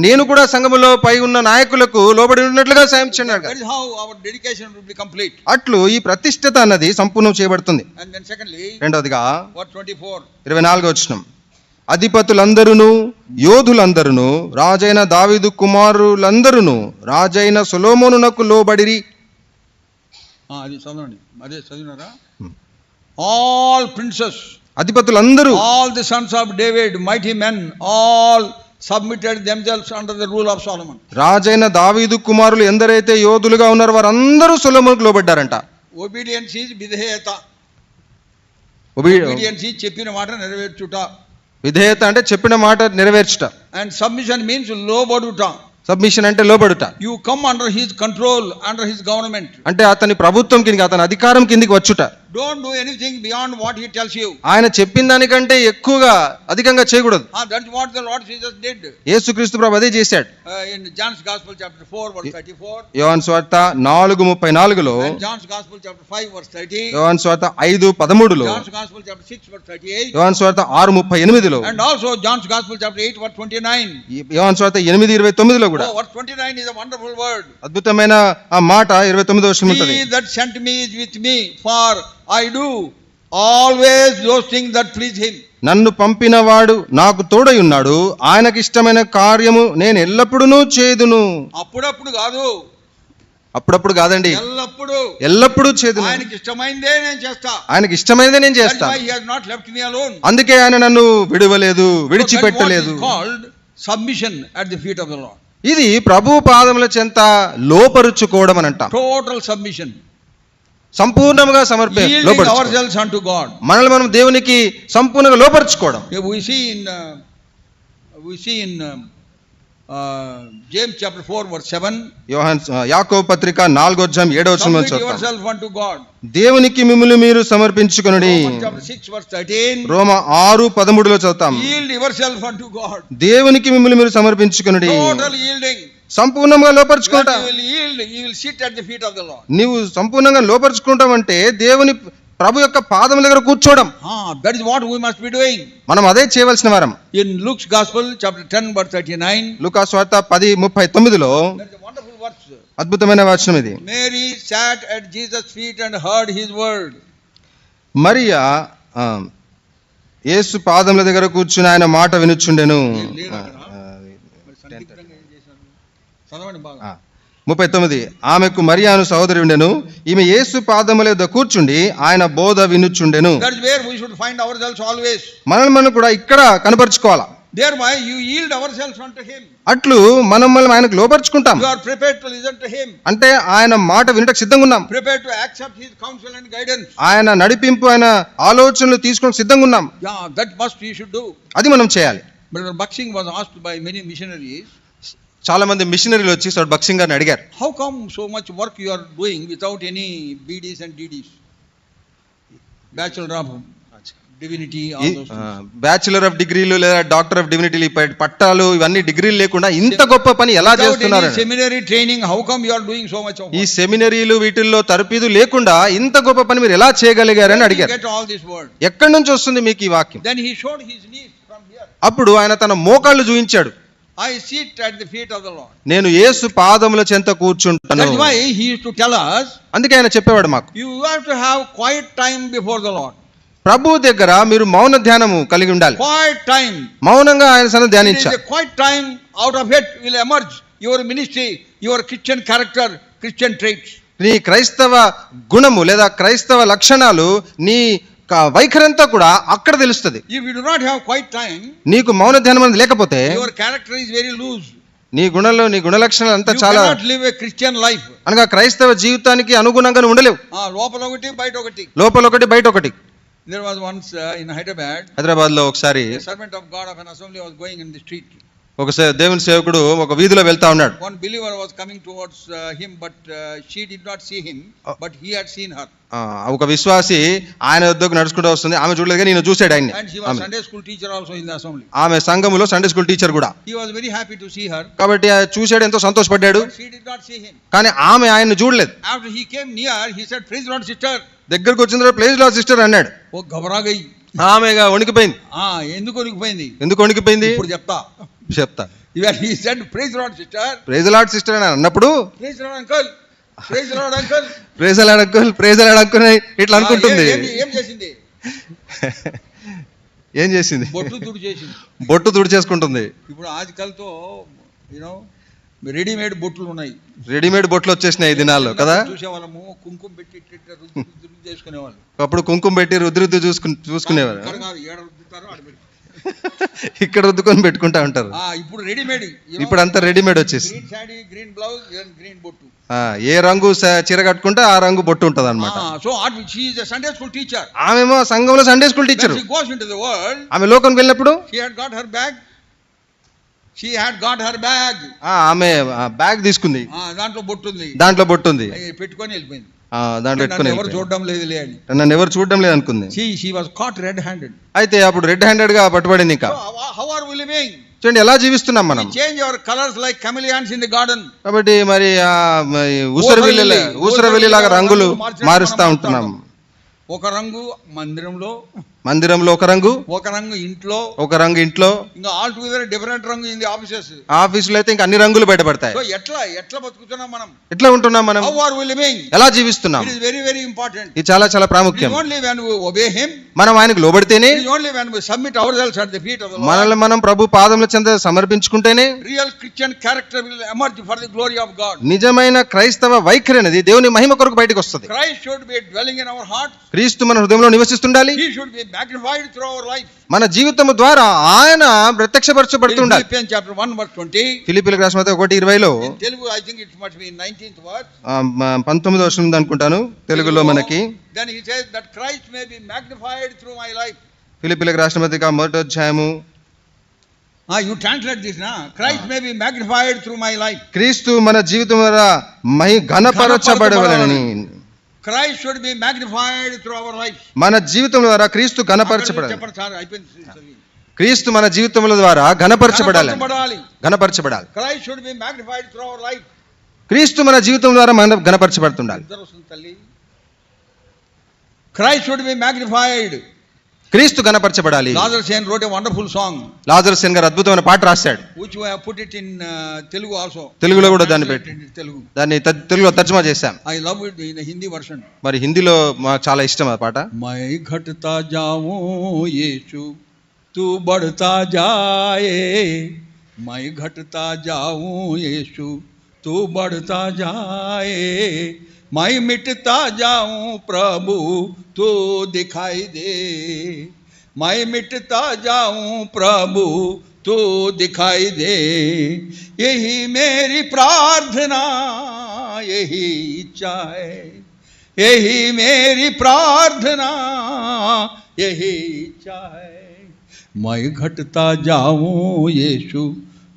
నేను కూడా సంఘములో పై ఉన్న నాయకులకు లోబడి ఉన్నట్లుగా సాయం చేయండి. That is how our dedication will be complete. అట్లు ఈ ప్రతిష్ఠత అన్నది సంపూర్ణం చేయబడుతుంది. And then secondly, రెండవదిగా verse 24. 24వ వచనం, అధిపతులందరూ యోధులందరూ రాజైన దావీదు కుమారులందరూ రాజైన సొలొమోనునకు లోబడిరి. అది చదవండి, అదే చదివినారా? All princes, అధిపతులందరూ, all the sons of David, mighty men, all submitted themselves under the rule of Solomon. రాజైన దావీదు కుమారులు ఎందరైతే యోధులుగా ఉన్నారో వారందరూ సొలొమోనుకు లోబడ్డారంట. Obedience is విధేయత. Obedience is చెప్పిన మాట నెరవేర్చుట. విధేయత అంటే చెప్పిన మాట నెరవేర్చుట. And submission means లోబడుట. సబ్మిషన్ అంటే లోబడుట. You come under his control, under his government. అంటే అతని ప్రభుత్వం కిందికి, అతని అధికారం కిందికి వచ్చుట. Don't do anything beyond what he tells you. ఆయన చెప్పిన దానికంటే ఎక్కువగా అధికంగా చేయకూడదు. That's what the Lord Jesus did. యేసుక్రీస్తు ప్రభు అదే చేశాడు. In John's Gospel chapter 4 verse 34. యోహాను సువార్త 4:34లో, And John's Gospel chapter 5 verse 30. యోహాను సువార్త 5:13లో, John's Gospel chapter 6 verse 38. యోహాను సువార్త 6:38లో, And also John's Gospel chapter 8 verse 29. యోహాను సువార్త 8:29లో కూడా. Oh, verse 29 is a wonderful word. అద్భుతమైన ఆ మాట 29వ వచనం ఉంటుంది. He that sent me is with me, for I do always those things that please him. నన్ను పంపినవాడు నాకు తోడై ఉన్నాడు, ఆయనకి ఇష్టమైన కార్యము నేను ఎల్లప్పుడూ చేదును. అప్పుడప్పుడు కాదు, అప్పుడప్పుడు కాదండి, ఎల్లప్పుడూ చేదును. ఆయనకి ఇష్టమైనదే నేను చేస్తా. ఆయనకి ఇష్టమైనదే నేను చేస్తాను. He has not left me alone. అందుకే ఆయన నన్ను విడువలేదు, విడిచిపెట్టలేదు. Called submission at the feet of the Lord. ఇది ప్రభు పాదముల చెంత లోపరుచుకోవడం అని అంటాం. Total submission. సంపూర్ణంగా ourselves unto God. మనల్ని మనం దేవునికి సంపూర్ణంగా లోపరుచుకోవడం. We see in James chapter 4 verse 7. యాకోబు పత్రిక 4:7 వచనం చదువుతాం. Yourself unto God. దేవునికి మిమ్ములు మీరు సమర్పించుకొనుడి. Chapter 6 verse 13. రోమ 6:13లో చదువుతాం. Yield yourself unto God. దేవునికి మిమ్ములు మీరు సమర్పించుకొనుడి. Total yielding. సంపూర్ణంగా లోపరుచుకుంట. You will sit at the feet of the Lord. నీవు సంపూర్ణంగా లోపరుచుకుంటావంటే దేవుని ప్రభు యొక్క పాదం దగ్గర కూర్చోవడం. That is what we must be doing. మనం అదే చేయవలసిన వారం. In Luke's Gospel chapter 10 verse 39. లూకా సువార్త 10:39లో wonderful verse. అద్భుతమైన వచనం ఇది. Mary sat at Jesus' feet and heard his word. Mariya యేసు పాదముల దగ్గర కూర్చుని ఆయన మాట వినుచుండెను. 39 ఆమెకు మరియాను సహోదరి ఉండెను. ఈమె యేసు పాదముల యొద్ద కూర్చుండి ఆయన బోధ వినుచుండెను. That is where we should find ourselves always. మనల్ని మనం కూడా ఇక్కడ కనపరుచుకోవాలా. Thereby you yield ourselves unto him. అట్లు మనం ఆయనకు లోపరుచుకుంటాం. You are prepared to listen to him. అంటే ఆయన మాట వినటకు సిద్ధంగా ఉన్నాం. Prepared to accept his counsel and guidance. ఆయన నడిపింపు, ఆయన ఆలోచనలు తీసుకొని సిద్ధంగా ఉన్నాం. That must we should do. అది మనం చేయాలి. Brother Buxing was asked by many missionaries. చాలా మంది మిషనరీలు వచ్చి సార్ భక్సింగ్ గారిని అడిగారు, how come so much work you are doing without any BDs and DDs? Bachelor of Divinity, all those things. Bachelor of డిగ్రీలు లేదా డాక్టర్ ఆఫ్ డివినిటీ పట్టాలు ఇవన్నీ డిగ్రీలు లేకుండా ఇంత గొప్ప పని ఎలా Without చేస్తున్నారు? any seminary training, how come you are doing so much of ఈ work? సెమినరీలు వీటిల్లో తరపీదు లేకుండా ఇంత గొప్ప పని మీరు ఎలా చేయగలిగారని Where did you అడిగారు. get all this word? ఎక్కడి నుంచి వస్తుంది మీకు ఈ వాక్యం? Then he showed his knees from here. అప్పుడు ఆయన తన మోకాళ్ళు చూయించాడు. I sit at the feet of the Lord. నేను యేసు పాదముల చెంత కూర్చుంటాను. That's why he used to tell us, అందుకే ఆయన చెప్పేవాడు మాకు, you have to have quiet time before the Lord. ప్రభు దగ్గర మీరు మౌన ధ్యానము కలిగి ఉండాలి. Quiet time. మౌనంగా ఆయన సన్నిధిని It is ధ్యానించాలి. a quiet time, out of it will emerge your ministry, your Christian character, Christian traits. నీ క్రైస్తవ గుణము లేదా క్రైస్తవ లక్షణాలు నీ వైఖరంతా కూడా అక్కడ తెలుస్తుంది. If you do not have quiet time, నీకు మౌన ధ్యానం అనేది లేకపోతే your character is very loose. నీ గుణంలో నీ గుణ లక్షణాలు అంతా You చాలా cannot live a Christian life. అనగా క్రైస్తవ జీవితానికి అనుగుణంగా ఉండలేవు. లోపల ఒకటి బయట ఒకటి. లోపల ఒకటి బయట ఒకటి. There was once in Hyderabad, Hyderabad లో ఒకసారి a servant of God of an assembly was going in the street. ఒక దేవుని సేవకుడు ఒక వీధిలో వెళ్తా ఉన్నాడు. One believer was coming towards him, but she did not see him, but he had seen her. ఒక విశ్వాసి ఆయన వద్దకు నడుచుకుంటూ వస్తుంది, ఆమె చూడలేదు కానీ ఈయన చూశాడు ఆయన్ని. And she was Sunday school teacher also in the assembly. ఆమె సంఘములో సండే స్కూల్ టీచర్ కూడా. He was very happy to see her. కాబట్టి చూశాడు, ఎంతో సంతోషపడ్డాడు. But she did not see him. కానీ ఆమె ఆయన్ని చూడలేదు. After he came near, he said, "Praise Lord, sister." దగ్గరకు వచ్చిన తర్వాత ప్రైజ్ లార్డ్ సిస్టర్ అన్నాడు. ఓ ఘబరా గయి. ఆమెగా వణికిపోయింది. ఎందుకు వణికిపోయింది? ఎందుకు వణికిపోయింది ఇప్పుడు చెప్తా. He said, "Praise Lord, sister." Praise Lord sister అని అన్నప్పుడు "Praise Lord, uncle." "Praise Lord, uncle." Praise Lord uncle, praise Lord uncle ఇట్లా అనుకుంటుంది. ఏం చేసింది? ఏం చేసింది? బొట్టు తుడి చేసింది. బొట్టు తుడి చేసుకుంటుంది. ఇప్పుడు ఆజకల్తో రెడీమేడ్ బొట్లు ఉన్నాయి. రెడీమేడ్ బొట్లు వచ్చేసినాయి ఈ దినాల్లో కదా. చూసేవాళ్ళము కుంకుమ పెట్టి రుద్దు చేసుకునేవాళ్ళు. అప్పుడు కుంకుమ పెట్టి రుద్దు చూసుకునేవారు. ఇక్కడ రుద్దుకొని పెట్టుకుంటా ఉంటారు. ఇప్పుడు రెడీమేడ్. ఇప్పుడు అంతా రెడీమేడ్ వచ్చేసి green saree, green blouse, green బొట్టు. ఏ రంగు చీర కట్టుకుంటే ఆ రంగు బొట్టు ఉంటది అనమాట. So she is a Sunday school teacher. ఆమెమో సంఘంలో Sunday school teacher. She goes into the world. ఆమె లోకంకి వెళ్ళినప్పుడు she had got her bag. ఆమె బ్యాగ్ తీసుకుంది. దాంట్లో బొట్టు ఉంది. దాంట్లో బొట్టు ఉంది. పెట్టుకొని వెళ్ళిపోయింది. దాంట్లో పెట్టుకొని ఎవరు చూడడం లేదులే అని. నన్ను ఎవరు చూడడం లేదు అనుకుంది. She was caught red handed. అయితే అప్పుడు రెడ్ హ్యాండెడ్ గా పట్టుబడింది. ఇంకా how are we living? చూడండి ఎలా జీవిస్తున్నాం మనం. We change our colors like chameleons in the garden. కాబట్టి మరి ఊసరవెల్లి లాగా రంగులు మారుస్తా ఉంటున్నాం. ఒక రంగు మందిరంలో ఒక రంగు ఇంట్లో ఒక రంగు ఇంట్లో ఇంకా ఆల్ టుగెదర్ డిఫరెంట్ రంగు ఇన్ ది ఆఫీసెస్. ఆఫీసులో అయితే ఇంకా అన్ని రంగులు బయటపడతాయి. సో ఎట్లా బతుకుతున్నాం మనం? ఎట్లా ఉంటున్నాం మనం? How are we living? ఎలా జీవిస్తున్నాం? It is very very important. ఇది చాలా చాలా ప్రాముఖ్యం. Only when we obey him. మనం ఆయనకు లోబడితేనే, only when we submit ourselves at the feet of the Lord. మనల్ని మనం ప్రభు పాదముల చెంత సమర్పించుకుంటేనే real Christian character will emerge for the glory of God. నిజమైన క్రైస్తవ వైఖరి అనేది దేవుని మహిమ కొరకు బయటకు వస్తుంది. Christ should be dwelling in our hearts. క్రీస్తు మన హృదయంలో నివసిస్తుండాలి. He should be magnified through our life. మన జీవితము ద్వారా ఆయన ప్రత్యక్షపరచబడుతుండాలి. Philippians chapter 1 verse 20. ఫిలిప్పీయులకు రాసిన పత్రిక 1:20లో in Telugu I think it must be 19th verse. 19వ వచనం అనుకుంటాను తెలుగులో మనకి. Then he says that Christ may be magnified through my life. ఫిలిప్పీయులకు రాసిన పత్రిక 1వ అధ్యాయము. You translate this na. Christ may be magnified through my life. క్రీస్తు మన జీవితం ద్వారా ఘనపరచబడవలెనని. Christ should be magnified through our life. మన జీవితం ద్వారా క్రీస్తు ఘనపరచబడాలి. క్రీస్తు మన జీవితముల ద్వారా ఘనపరచబడాలి. Christ should be magnified through our life. క్రీస్తు మన జీవితం ద్వారా మనం ఘనపరచబడుతుండాలి. Christ should be magnified. క్రీస్తు ఘనపరచబడాలి. Lazarus Sen wrote a wonderful song. Lazar Sen గారు అద్భుతమైన పాట రాశాడు. Which we have put it in Telugu also. తెలుగులో కూడా దాన్ని తెలుగులో తర్జుమా చేశాం. I love it in the Hindi version. మరి హిందీలో మాకు చాలా ఇష్టం ఆ పాట. मैं घटता जाऊं यीशु तू बढ़ता जाए, मैं घटता जाऊं यीशु तू बढ़ता जाए, मैं मिटता जाऊं प्रभु तू दिखाई दे, मैं मिटता जाऊं प्रभु तू दिखाई दे, यही मेरी प्रार्थना यही इच्छा है, यही मेरी प्रार्थना यही इच्छा है, मैं घटता जाऊं यीशु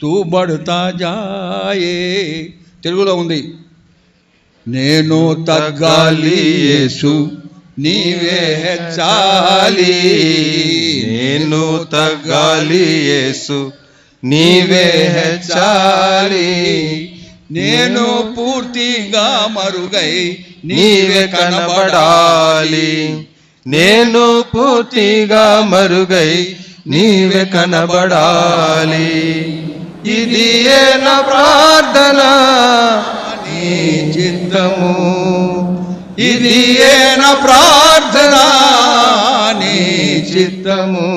तू తూ బడతా జాయే. తెలుగులో ఉంది, నేను తగ్గాలి యేసు నీవే హెచ్చాలి. నేను తగ్గాలి యేసు నీవే హెచ్చాలి. నేను పూర్తిగా మరుగై నీవే కనబడాలి. నేను పూర్తిగా మరుగై నీవే కనబడాలి. ఇది ఏ నా ప్రార్థన నీ చిత్తము. ఇది ఏ నా ప్రార్థన నీ చిత్తము.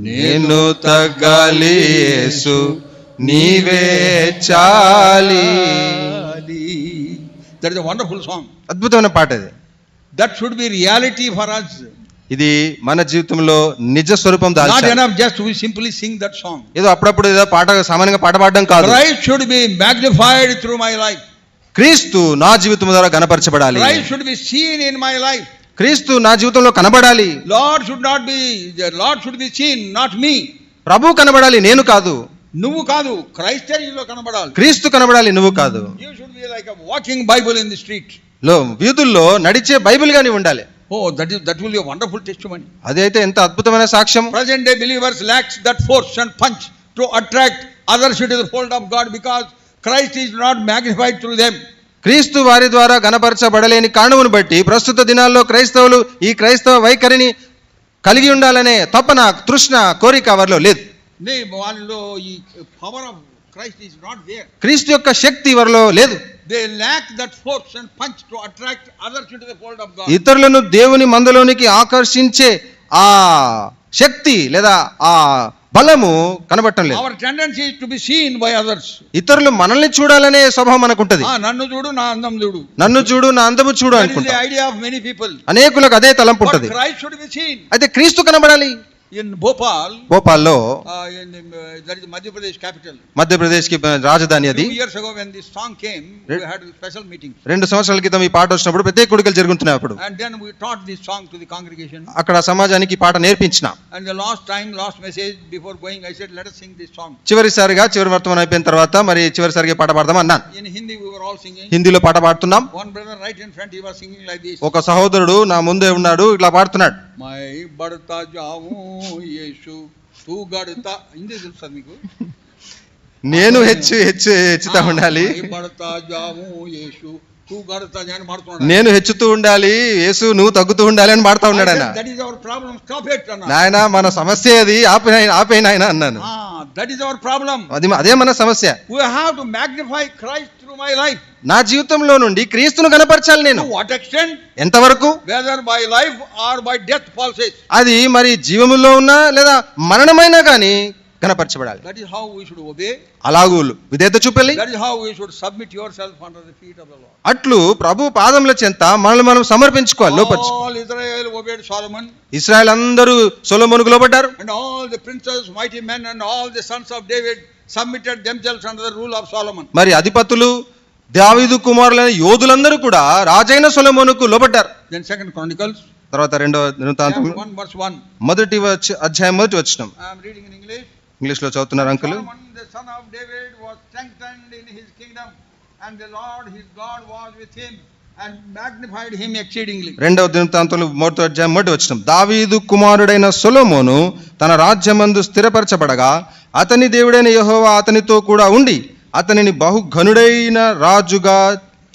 నేను తగ్గాలి యేసు నీవే చాలి. That is a wonderful song. అద్భుతమైన పాట ఇది. That should be reality for us. ఇది మన జీవితంలో నిజ స్వరూపం Not దాల్చాలి. enough just we simply sing that song. ఏదో అప్పుడప్పుడు ఏదో పాట సామాన్యంగా పాట పాడడం కాదు. Christ should be magnified through my life. క్రీస్తు నా జీవితం ద్వారా గణపరచబడాలి. Christ should be seen in my life. క్రీస్తు నా జీవితంలో కనబడాలి. Lord should be seen, not me. ప్రభు కనబడాలి, నేను కాదు. నువ్వు కాదు, క్రైస్తే నీలో కనబడాలి. క్రీస్తు కనబడాలి, నువ్వు కాదు. You should be like a walking Bible in the street. వీధుల్లో నడిచే బైబిల్ గాని ఉండాలి. Oh, that will be a wonderful testimony. అదైతే ఎంత అద్భుతమైన సాక్ష్యం. Present day believers lacks that force and punch to attract others into the fold of God because Christ is not magnified through them. క్రీస్తు వారి ద్వారా గణపరచబడలేని కారణమును బట్టి ప్రస్తుత దినాల్లో క్రైస్తవులు ఈ క్రైస్తవ వైఖరిని కలిగి ఉండాలనే తపన, తృష్ణ, కోరిక వారిలో లేదు. వాళ్ళలో ఈ power of Christ is not there. క్రీస్తు యొక్క శక్తి వారిలో లేదు. They lack that force and punch to attract others into the fold of God. ఇతరులను దేవుని మందలోనికి ఆకర్షించే ఆ శక్తి లేదా ఆ బలము కనబడటం లేదు. Our tendency is to be seen by others. ఇతరులు మనల్ని చూడాలనే స్వభావం మనకుంటది. నన్ను చూడు, నా అందం చూడు, నన్ను చూడు, నా అందము చూడు అనుకుంటా. That is the idea of many people. అనేకులకు అదే తలంపు ఉంటది. But Christ should be seen. అయితే క్రీస్తు కనబడాలి. In Bhopal, భోపాల్లో that is Madhya Pradesh capital. Madhya Pradesh కి రాజధాని అది. 2 years ago when this song came, we had a special meeting. 2 సంవత్సరాల క్రితం ఈ పాట వచ్చినప్పుడు ప్రత్యేక కూడికలు జరుగుతున్నాయి. అప్పుడు And then we taught this song to the congregation. అక్కడ సమాజానికి ఈ పాట నేర్పించిన. And the last message before going, I said, let us sing this song. చివరి వర్తమానం అయిపోయిన తర్వాత మరి చివరిసారిగా పాట పాడదాం అన్నాను. In Hindi we were all singing. హిందీలో పాట పాడుతున్నాం. One brother right in front, he was singing like this. ఒక సహోదరుడు నా ముందే ఉన్నాడు, ఇట్లా పాడుతున్నాడు. మై బడతా జావు యేసు తూ గడతా. హిందీ తెలుసా మీకు? నేను హెచ్చుతా ఉండాలి. మై బడతా జావు యేసు తూ గడతా అని పాడుతున్నాడు. నేను హెచ్చుతూ ఉండాలి, యేసు నువ్వు తగ్గుతూ ఉండాలి అని పాడుతూ ఉన్నాడు ఆయన. That is our problem, stop it అన్న. నాయనా మన సమస్య అది, ఆపేయ్ నాయనా అన్నాను. That is our problem. అదే మన సమస్య. We have to magnify Christ through my life. నా జీవితంలో నుండి క్రీస్తును కనపరచాలి నేను. To what extent? ఎంతవరకు? Whether by life or by death, Paul says. అది మరి జీవములో ఉన్నా లేదా మరణమైనా కానీ కనపరచబడాలి. That is how we should obey. అలాగూ విధేయత చూపాలి. That is how we should submit yourself under the feet of the Lord. అట్లు ప్రభు పాదముల చెంత మనల్ని మనం సమర్పించుకోవాలి, లోపర్చుకోవాలి. All Israel obeyed Solomon. Israel అందరూ సొలొమోనుకు లోబడ్డారు. And all the princes, mighty men and all the sons of David submitted themselves under the rule of Solomon. మరి అధిపతులు, దావీదు కుమారులైన యోధులందరూ కూడా రాజైన సొలొమోనుకు లోబడ్డారు. Then Second Chronicles. తర్వాత 2వ దినవృత్తాంతములు 1:1. మొదటి అధ్యాయం మొదటి వచనం. I am reading in English. English లో చదువుతున్నారు uncle. Solomon, the son of David, was strengthened in his kingdom, and the Lord his God was with him and magnified him exceedingly. 2వ దినవృత్తాంతములు మొదటి అధ్యాయం మొదటి వచనం. దావీదు కుమారుడైన సొలొమోను తన రాజ్యమందు స్థిరపరచబడగా అతని దేవుడైన యెహోవా అతనితో కూడా ఉండి అతనిని బహుఘనుడైన రాజుగా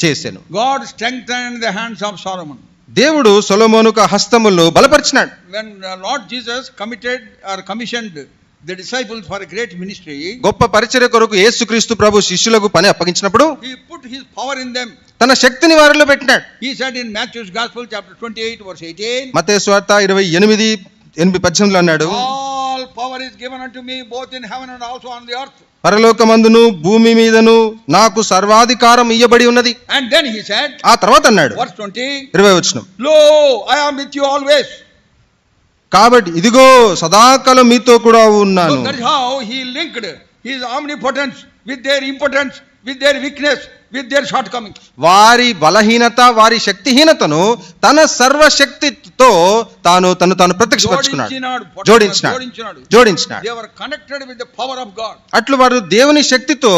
చేసెను. God strengthened the hands of Solomon. దేవుడు సొలొమోనుకు హస్తములను బలపరిచినాడు. When Lord Jesus commissioned the disciples for a great ministry, గొప్ప పరిచర్య కొరకు యేసుక్రీస్తు ప్రభు శిష్యులకు పని అప్పగించినప్పుడు he put his power in them. తన శక్తిని వారిలో పెట్టినాడు. He said in Matthew's Gospel chapter 28 verse 18, మత్తయి సువార్త 28:18 అన్నాడు, all power is given unto me both in heaven and also on the earth. పరలోకమందును భూమి మీదను నాకు సర్వాధికారం ఇయ్యబడి ఉన్నది. And then he said, ఆ తర్వాత అన్నాడు verse 20, 20వ వచనం, lo, I am with you always. కాబట్టి ఇదిగో సదాకాలం మీతో కూడా ఉన్నాను. So that is how he linked his omnipotence with their impotence with their weakness, with their shortcomings. వారి బలహీనత వారి శక్తిహీనతను తన సర్వశక్తితో తను ప్రత్యక్షపరుచుకున్నాడు, జోడించినాడు. They were connected with the power of God. అట్లు వారు దేవుని శక్తితో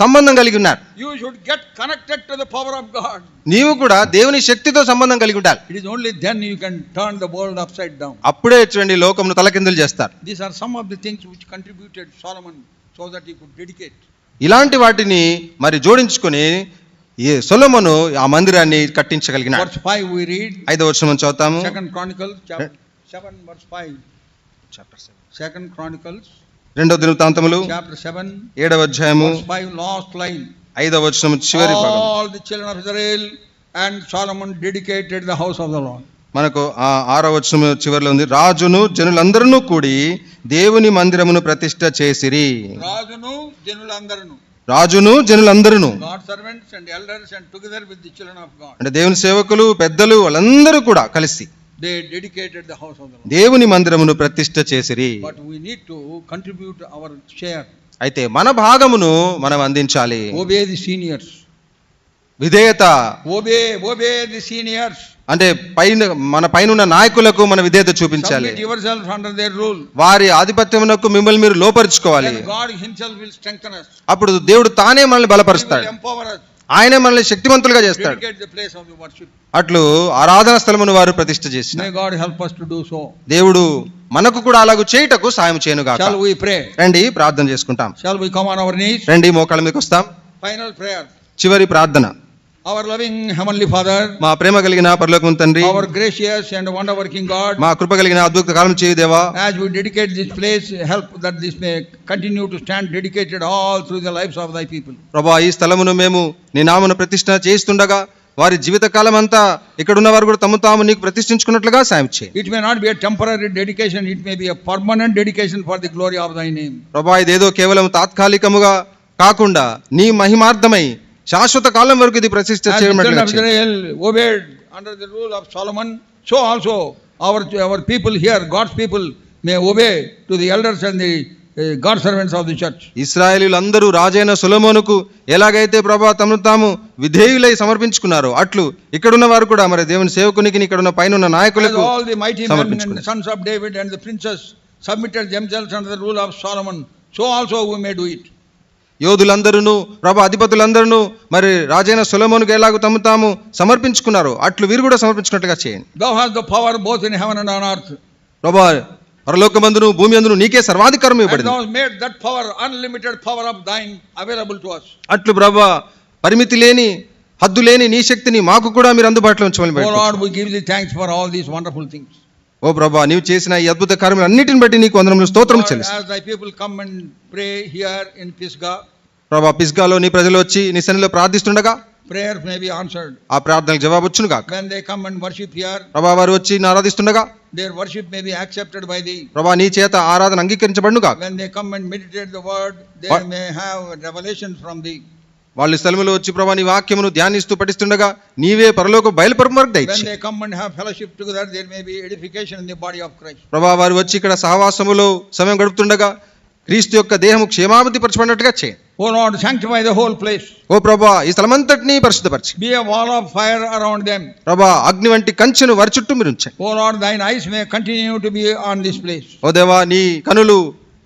సంబంధం కలిగి ఉన్నారు. You should get connected to the power of God. నీవు కూడా దేవుని శక్తితో సంబంధం కలిగి ఉండాలి. It is only then you can turn the world upside down. అప్పుడే చూడండి లోకమును తలకిందులు చేస్తారు. These are some of the things which contributed Solomon so that he could dedicate. ఇలాంటి వాటిని మరి జోడించుకొని సొలొమోను ఆ మందిరాన్ని కట్టించగలిగినాడు. Verse 5 we read. 5వ వచనం చదువుతాము. 2 Chronicles chapter 7 verse 5. Chapter 7. 2 Chronicles. 2వ దినవృత్తాంతములు chapter 7. 7వ అధ్యాయము. Verse 5 last line. 5వ వచనం చివరి భాగం. All the children of Israel and Solomon dedicated the house of the Lord. మనకు ఆ 6వ వచనం చివరిలో ఉంది. రాజును జనులందరూ కూడి దేవుని మందిరమును ప్రతిష్ఠ చేసిరి. రాజును జనులందరూ, God servants and elders and together with the children of God. అంటే దేవుని సేవకులు పెద్దలు వాళ్ళందరూ కూడా కలిసి they dedicated the house of the Lord. దేవుని మందిరమును ప్రతిష్ఠ చేసిరి. But we need to contribute our share. అయితే మన భాగమును మనం అందించాలి. Obey the seniors. విధేయత. Obey the seniors. అంటే మన పైన నాయకులకు మన విధేయత చూపించాలి. Submit yourself under their rule. వారి ఆధిపత్యమునకు మిమ్మల్ని మీరు లోపరుచుకోవాలి. God himself will strengthen us. అప్పుడు దేవుడు తానే మనల్ని బలపరుస్తాడు, He will empower us. ఆయనే మనల్ని శక్తివంతులుగా చేస్తాడు. Dedicate the place of the worship. అట్లు ఆరాధన స్థలమును వారు ప్రతిష్ఠ చేసినారు. May God help us to do so. దేవుడు మనకు కూడా అలాగూ చేయుటకు సాయం చేయనుగాక. Shall we pray? రండి ప్రార్థన చేసుకుంటాం. Shall we come on our knees? రండి మోకాళ్ళ మీదకి వస్తాం. Final prayer. చివరి ప్రార్థన. Our loving heavenly Father, మా ప్రేమ కలిగిన పరలోకపు తండ్రి, our gracious and wonder working God, మా కృప కలిగిన అద్భుత కాలం చేయు దేవా, as we dedicate this place, help that this may continue to stand dedicated all through the lives of thy people. ప్రభువా, ఈ స్థలమును మేము నీ నామమును ప్రతిష్ఠ చేస్తుండగా వారి జీవిత కాలం అంతా ఇక్కడ ఉన్న వారు కూడా తమ తాము నీకు ప్రతిష్ఠించుకున్నట్లుగా సాయం చేయి. It may not be a temporary dedication, it may be a permanent dedication for the glory of thy name. ప్రభువా, ఇదేదో కేవలం తాత్కాలికముగా కాకుండా నీ మహిమార్థమై శాశ్వత కాలం వరకు ఇది ప్రతిష్ఠ చేయబడినట్లుగా చేయి. Israel obeyed under the rule of Solomon, so also our people here, God's people, may obey to the elders and the God servants of the church. ఇశ్రాయేలీయులందరూ రాజైన సొలొమోనుకు ఎలాగైతే ప్రభువా తమను తాము విధేయులై సమర్పించుకున్నారో అట్లు ఇక్కడున్న వారు కూడా మరి దేవుని సేవకునికి ఇక్కడున్న పైన నాయకులకు all the mighty men and the sons of David and the princes submitted themselves under the rule of Solomon, so also we may do it. యోధులందరూ ప్రభు అధిపతులందరూ మరి రాజైన సొలొమోనుకు ఎలాగో తమ తాము సమర్పించుకున్నారు అట్లు వీరు కూడా సమర్పించుకున్నట్టుగా చేయండి. Thou hast the power both in heaven and on earth. ప్రభు పరలోకమందును భూమి అందును నీకే సర్వాధికారం ఇవ్వబడింది. And thou made that power, unlimited power of thine available to us. అట్లు ప్రభు పరిమితి లేని హద్దు లేని నీ శక్తిని మాకు కూడా మీరు అందుబాటులో ఉంచమని Oh Lord, we give thee thanks for all these wonderful things. ఓ ప్రభా, నీవు చేసిన ఈ అద్భుత కార్యములన్నిటిని బట్టి నీకు వందనములు స్తోత్రం చెల్లిస్తాం. As thy people come and pray here in Pisgah, ప్రభా పిస్గాలో నీ ప్రజలు వచ్చి నీ సన్నిధిలో ప్రార్థిస్తుండగా prayers may be answered. ఆ ప్రార్థనకు జవాబు వచ్చును గాక. When they come and worship here, ప్రభా వారు వచ్చి ఆరాధిస్తుండగా their worship may be accepted by thee. ప్రభా నీ చేత ఆరాధన అంగీకరించబడును గాక. When they come and meditate the word, they may have revelation from thee. వాళ్ళు స్థలములో వచ్చి ప్రభా నీ వాక్యమును ధ్యానిస్తూ పఠిస్తుండగా నీవే పరలోక బయలుపరపు వరకు దయచేయి. When they come and have fellowship together, there may be edification in the body of Christ. ప్రభా వారు వచ్చి ఇక్కడ సహవాసములో సమయం గడుపుతుండగా క్రీస్తు యొక్క దేహము క్షేమాభివృద్ధి పరచబడినట్టుగా చేయండి. O Lord, sanctify the whole place. ఓ ప్రభా ఈ స్థలమంతటిని పరిశుద్ధపరచు. Be a wall of fire around them. ప్రభా అగ్ని వంటి కంచెను వారి చుట్టూ మీరు ఉంచండి. O Lord, thine eyes may continue to be on this place. ఓ దేవా నీ కనులు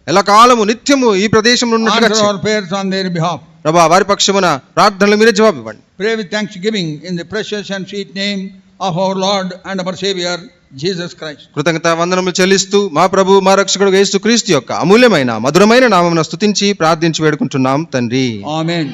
ఎల్లకాలము నిత్యము ఈ ప్రదేశంలో ఉన్నట్టుగా Answer చేయండి. our prayers on their behalf. ప్రభా వారి పక్షమున ప్రార్థనలు మీరే జవాబు ఇవ్వండి. Pray with thanksgiving in the precious and sweet name of our Lord and our Savior Jesus Christ. కృతజ్ఞత వందనములు చెల్లిస్తూ మా ప్రభు మా రక్షకుడు యేసు క్రీస్తు యొక్క అమూల్యమైన మధురమైన నామమున స్తుతించి ప్రార్థించి వేడుకుంటున్నాం తండ్రి. Amen.